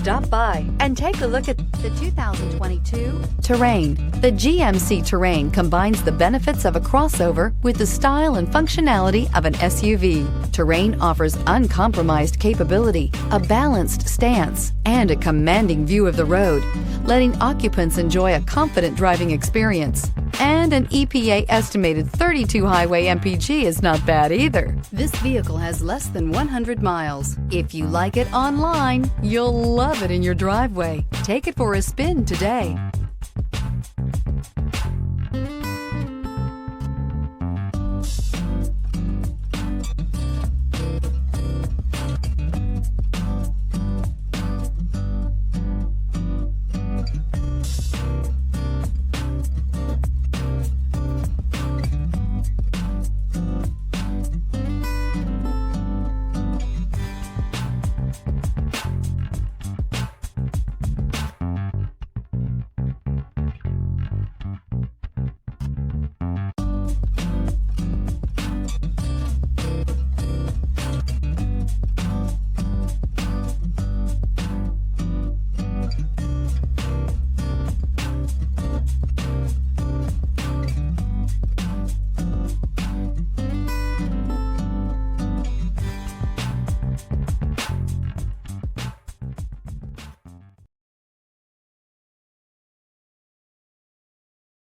Stop by and take a look at the 2022 Terrain. The GMC Terrain combines the benefits of a crossover with the style and functionality of an SUV. Terrain offers uncompromised capability, a balanced stance, and a commanding view of the road, letting occupants enjoy a confident driving experience. And an EPA estimated 32 highway MPG is not bad either. This vehicle has less than 100 miles. If you like it online, you'll love it in your driveway. Take it for a spin today.